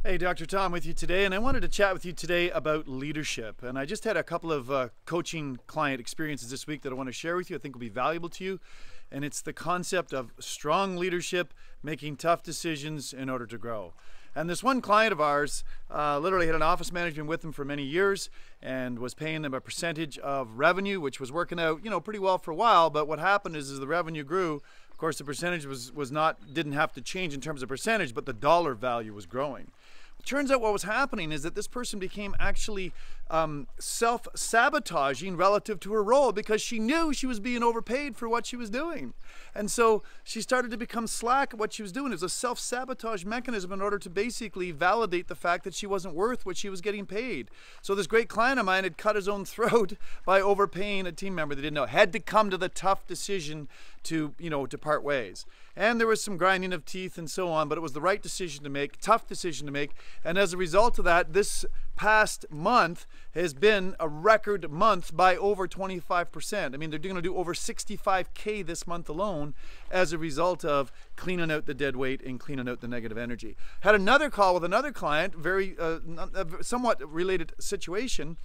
Hey, Dr. Tom with you today, and I wanted to chat with you today about leadership. And I just had a couple of coaching client experiences this week that I want to share with you I think will be valuable to you. And it's the concept of strong leadership, making tough decisions in order to grow. And this one client of ours literally had an office manager been with him for many years and was paying them a percentage of revenue, which was working out, pretty well for a while. But what happened is as the revenue grew, of course, the percentage didn't have to change in terms of percentage, but the dollar value was growing. It turns out what was happening is that this person became actually self-sabotaging relative to her role because she knew she was being overpaid for what she was doing. And so she started to become slack at what she was doing. It was a self-sabotage mechanism in order to basically validate the fact that she wasn't worth what she was getting paid. So this great client of mine had cut his own throat by overpaying a team member that didn't know. Had to come to the tough decision to part ways. And there was some grinding of teeth and so on, but it was the right decision to make, tough decision to make. And as a result of that, this past month has been a record month by over 25%. I mean, they're going to do over 65K this month alone as a result of cleaning out the dead weight and cleaning out the negative energy. Had another call with another client, very somewhat related situation.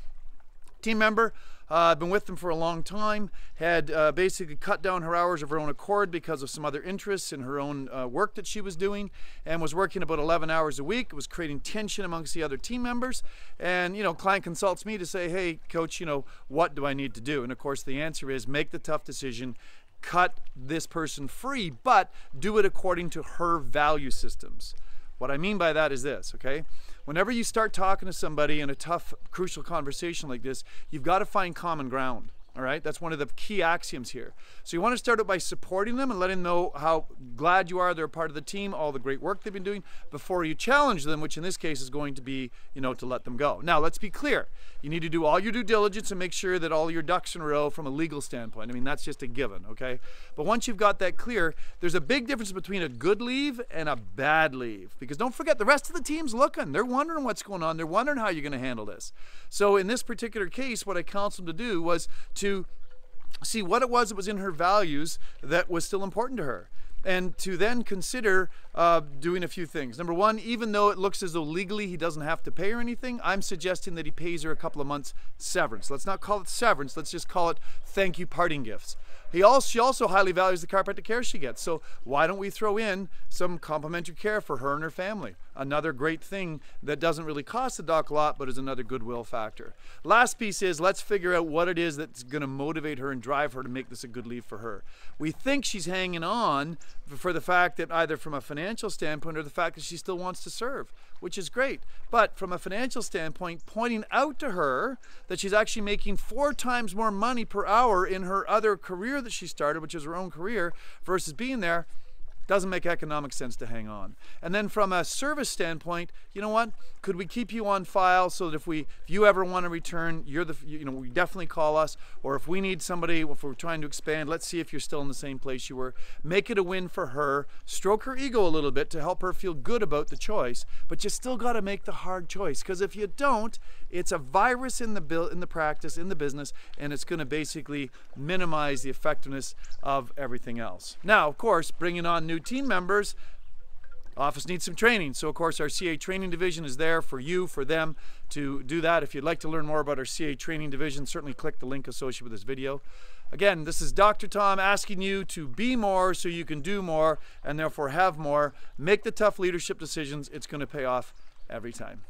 Team member, been with them for a long time, had basically cut down her hours of her own accord because of some other interests in her own work that she was doing, and was working about 11 hours a week. It was creating tension amongst the other team members. And client consults me to say, hey coach, what do I need to do? And of course the answer is make the tough decision, cut this person free, but do it according to her value systems. What I mean by that is this, okay? Whenever you start talking to somebody in a tough, crucial conversation like this, you've got to find common ground, all right? That's one of the key axioms here. So you want to start out by supporting them and letting them know how glad you are they're a part of the team, all the great work they've been doing, before you challenge them, which in this case is going to be, to let them go. Now, let's be clear. You need to do all your due diligence and make sure that all your ducks in a row from a legal standpoint. I mean, that's just a given, okay? But once you've got that clear, there's a big difference between a good leave and a bad leave. Because don't forget, the rest of the team's looking. They're wondering what's going on. They're wondering how you're going to handle this. So in this particular case, what I counseled them to do was to see what it was that was in her values that was still important to her. And to then consider doing a few things. Number one, even though it looks as though legally he doesn't have to pay her anything, I'm suggesting that he pays her a couple of months severance. Let's not call it severance, let's just call it thank you parting gifts. She also highly values the chiropractic care she gets, so why don't we throw in some complimentary care for her and her family? Another great thing that doesn't really cost the doc a lot, but is another goodwill factor. Last piece is, let's figure out what it is that's going to motivate her and drive her to make this a good leave for her. We think she's hanging on for the fact that either from a financial standpoint or the fact that she still wants to serve, which is great. But from a financial standpoint, pointing out to her that she's actually making 4 times more money per hour in her other career that she started, which is her own career, versus being there, doesn't make economic sense to hang on. And then from a service standpoint, you know what? Could we keep you on file so that if you ever want to return, we definitely call us. Or if we need somebody, if we're trying to expand, let's see if you're still in the same place you were. Make it a win for her. Stroke her ego a little bit to help her feel good about the choice. But you still got to make the hard choice, because if you don't, it's a virus in the practice, in the business, and it's going to basically minimize the effectiveness of everything else. Now, of course, bringing on new team members, office needs some training. So of course our CA training division is there for you, for them to do that. If you'd like to learn more about our CA training division, certainly click the link associated with this video. Again, this is Dr. Tom asking you to be more so you can do more and therefore have more. Make the tough leadership decisions. It's going to pay off every time.